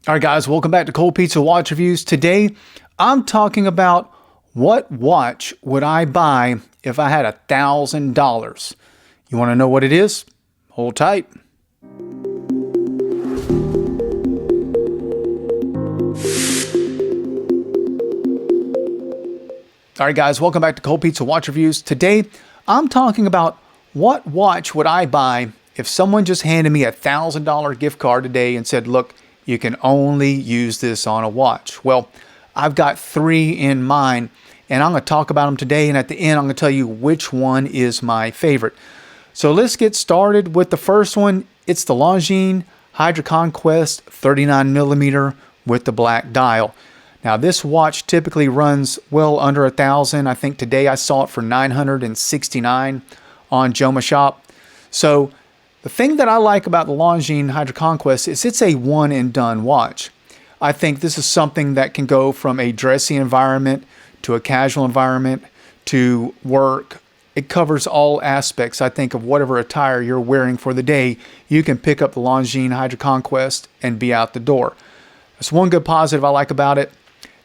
All right, guys, welcome back to Cold Pizza Watch Reviews. Today, I'm talking about what watch would I buy if I had $1,000. You want to know what it is? Hold tight. All right, guys, welcome back to Cold Pizza Watch Reviews. Today, I'm talking about what watch would I buy if someone just handed me a $1,000 gift card today and said, look, you can only use this on a watch. Well, I've got three in mind, and I'm going to talk about them today, and at the end, I'm going to tell you which one is my favorite. So let's get started with the first one. It's the Longines Hydroconquest 39mm with the black dial. Now, this watch typically runs well under $1,000. I think today I saw it for $969 on Joma Shop. So the thing that I like about the Longines Hydroconquest is it's a one and done watch. I think this is something that can go from a dressy environment to a casual environment to work. It covers all aspects, I think, of whatever attire you're wearing for the day. You can pick up the Longines Hydroconquest and be out the door. That's one good positive I like about it.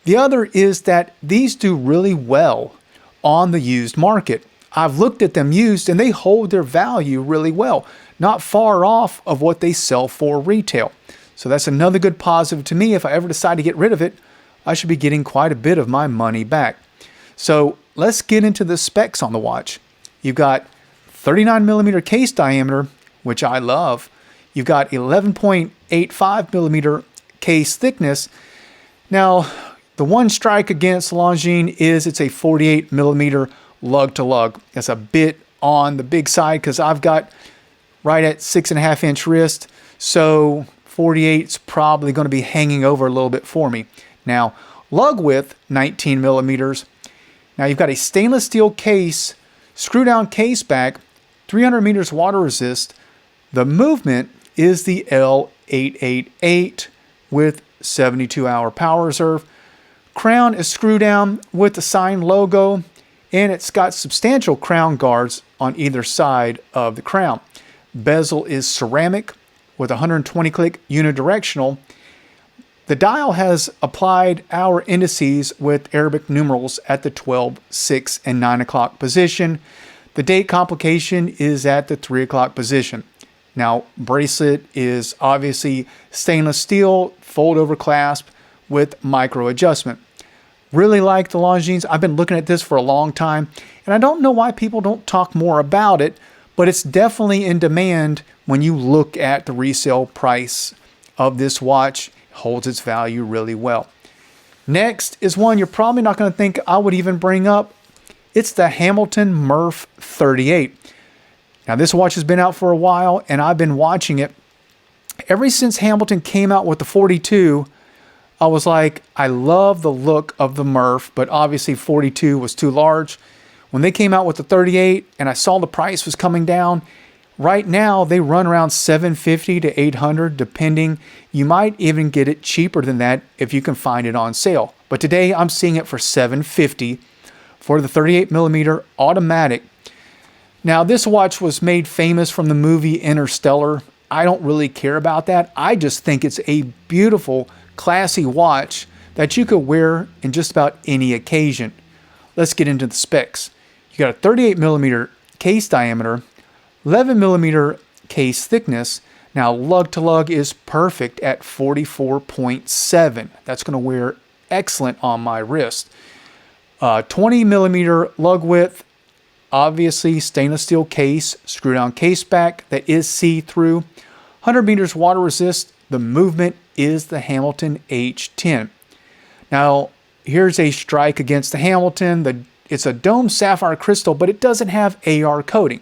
The other is that these do really well on the used market. I've looked at them used and they hold their value really well, not far off of what they sell for retail. So that's another good positive to me. If I ever decide to get rid of it, I should be getting quite a bit of my money back. So let's get into the specs on the watch. You've got 39mm case diameter, which I love. You've got 11.85mm case thickness. Now, the one strike against Longines is it's a 48mm lug to lug. That's a bit on the big side because I've got right at 6.5-inch wrist. So 48 is probably going to be hanging over a little bit for me. Now, lug width, 19mm. Now you've got a stainless steel case, screw down case back, 300 meters water resist. The movement is the L888 with 72-hour power reserve. Crown is screw down with the sign logo, and it's got substantial crown guards on either side of the crown. Bezel is ceramic with 120 click unidirectional. The dial has applied hour indices with Arabic numerals at the 12, 6, and 9 o'clock position. The date complication is at the 3 o'clock position. Now, bracelet is obviously stainless steel, fold over clasp with micro adjustment. Really like the Longines. I've been looking at this for a long time, and I don't know why people don't talk more about it, but it's definitely in demand when you look at the resale price of this watch. It holds its value really well. Next is one you're probably not going to think I would even bring up. It's the Hamilton Murph 38. Now, this watch has been out for a while, and I've been watching it. Ever since Hamilton came out with the 42, I was like, I love the look of the Murph, but obviously 42 was too large. When they came out with the 38 and I saw the price was coming down, right now they run around $750 to $800 depending. You might even get it cheaper than that if you can find it on sale. But today I'm seeing it for $750 for the 38mm automatic. Now, this watch was made famous from the movie Interstellar. I don't really care about that. I just think it's a beautiful, classy watch that you could wear in just about any occasion. Let's get into the specs. You got a 38mm case diameter, 11mm case thickness. Now, lug to lug is perfect at 44.7. That's going to wear excellent on my wrist. 20mm lug width, obviously stainless steel case, screw down case back that is see-through. 100 meters water resist. The movement is the Hamilton H10. Now, here's a strike against the Hamilton. It's a dome sapphire crystal, but it doesn't have AR coating.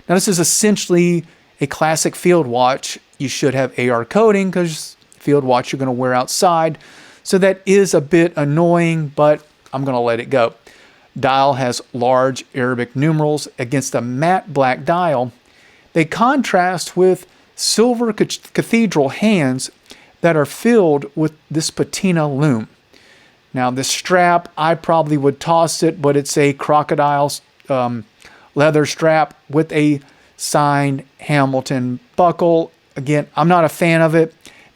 Now, this is essentially a classic field watch. You should have AR coating because field watch you're going to wear outside. So that is a bit annoying, but I'm going to let it go. Dial has large Arabic numerals against a matte black dial. They contrast with silver cathedral hands that are filled with this patina lume. Now, this strap, I probably would toss it, but it's a crocodile leather strap with a signed Hamilton buckle. Again, I'm not a fan of it.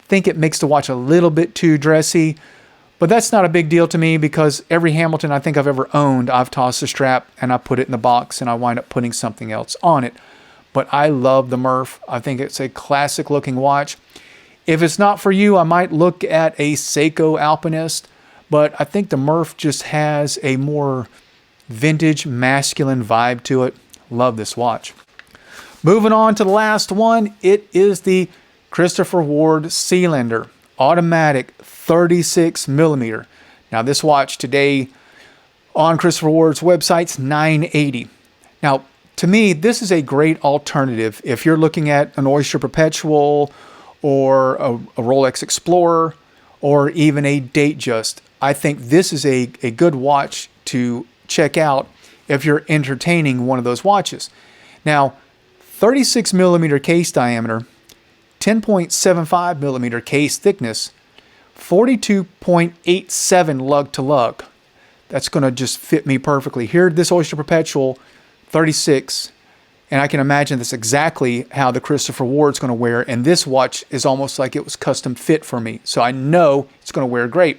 think it makes the watch a little bit too dressy, but that's not a big deal to me because every Hamilton I think I've ever owned, I've tossed the strap and I put it in the box and I wind up putting something else on it. But I love the Murph. I think it's a classic looking watch. If it's not for you, I might look at a Seiko Alpinist, but I think the Murph just has a more vintage, masculine vibe to it. Love this watch. Moving on to the last one, it is the Christopher Ward Sealander automatic 36 millimeter. Now this watch today on Christopher Ward's website's $980. Now to me, this is a great alternative if you're looking at an Oyster Perpetual or a Rolex Explorer or even a Datejust. I think this is a good watch to check out if you're entertaining one of those watches. Now, 36 millimeter case diameter, 10.75 millimeter case thickness, 42.87 lug to lug. That's going to just fit me perfectly. Here, this Oyster Perpetual 36, and I can imagine that's exactly how the Christopher Ward's going to wear, and this watch is almost like it was custom fit for me, so I know it's going to wear great.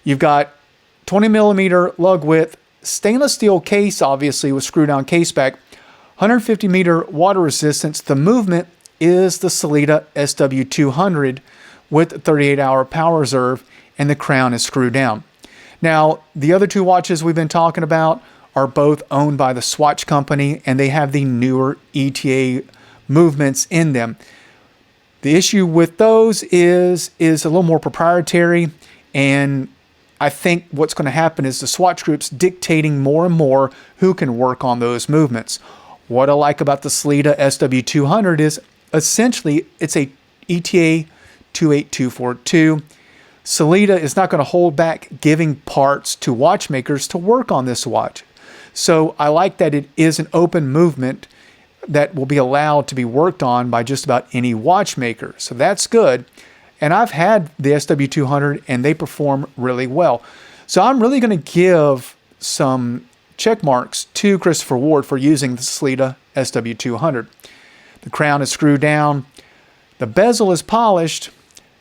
You've got 20 millimeter lug width, stainless steel case, obviously with screw down case back, 150 meter water resistance. The movement is the Sealander SW200 with 38-hour power reserve, and the crown is screwed down. Now, the other two watches we've been talking about are both owned by the Swatch company, and they have the newer ETA movements in them. The issue with those is a little more proprietary, and I think what's going to happen is the Swatch group's dictating more and more who can work on those movements. What I like about the Sealander SW200 is essentially it's a ETA 28242. Sealander is not going to hold back giving parts to watchmakers to work on this watch. So I like that it is an open movement that will be allowed to be worked on by just about any watchmaker. So that's good. And I've had the SW200 and they perform really well. So I'm really going to give some check marks to Christopher Ward for using the Sealander SW200. The crown is screwed down. The bezel is polished.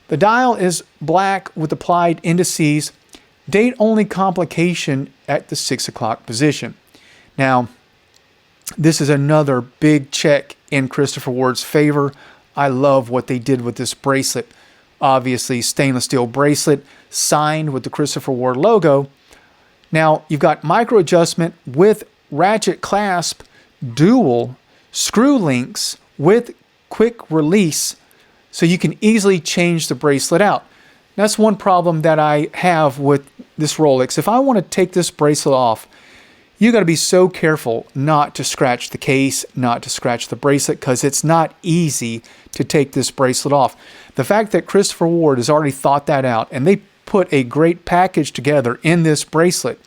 The dial is black with applied indices. Date only complication at the 6 o'clock position. Now, this is another big check in Christopher Ward's favor. I love what they did with this bracelet. Obviously, stainless steel bracelet signed with the Christopher Ward logo. Now, you've got micro adjustment with ratchet clasp, dual screw links with quick release, so you can easily change the bracelet out. That's one problem that I have with this Rolex. If I want to take this bracelet off, you got to be so careful not to scratch the case, not to scratch the bracelet, because it's not easy to take this bracelet off. The fact that Christopher Ward has already thought that out, and they put a great package together in this bracelet.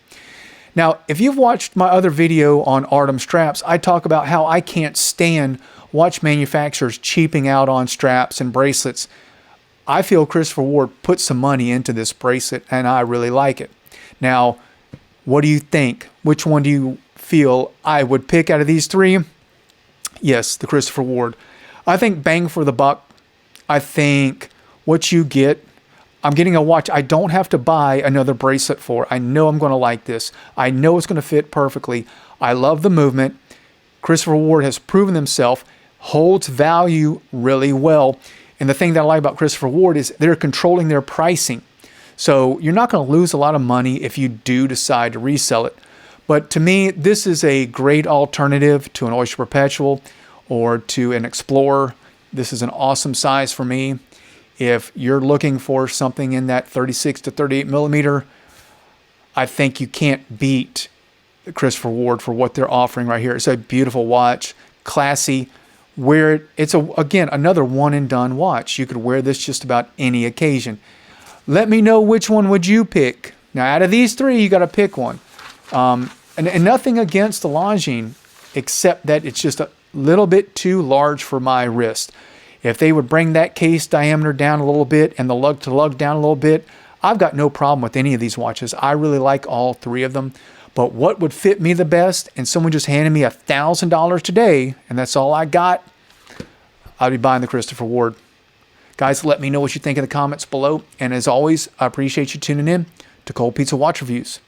Now, if you've watched my other video on Artem straps, I talk about how I can't stand watch manufacturers cheaping out on straps and bracelets. I feel Christopher Ward put some money into this bracelet, and I really like it. Now, what do you think? Which one do you feel I would pick out of these three? Yes, the Christopher Ward. I think bang for the buck. I think what you get, I'm getting a watch I don't have to buy another bracelet for. I know I'm going to like this. I know it's going to fit perfectly. I love the movement. Christopher Ward has proven himself, holds value really well. And the thing that I like about Christopher Ward is they're controlling their pricing. So you're not going to lose a lot of money if you do decide to resell it. But to me, this is a great alternative to an Oyster Perpetual or to an Explorer. This is an awesome size for me. If you're looking for something in that 36 to 38 millimeter, I think you can't beat Christopher Ward for what they're offering right here. It's a beautiful watch, classy. Wear it. It's again another one and done watch. You could wear this just about any occasion. Let me know which one would you pick. Now, out of these three, you got to pick one. And nothing against the Longines, except that it's just a little bit too large for my wrist. If they would bring that case diameter down a little bit and the lug to lug down a little bit, I've got no problem with any of these watches. I really like all three of them. But what would fit me the best, and someone just handed me $1,000 today, and that's all I got, I'd be buying the Christopher Ward. Guys, let me know what you think in the comments below. And as always, I appreciate you tuning in to Cold Pizza Watch Reviews.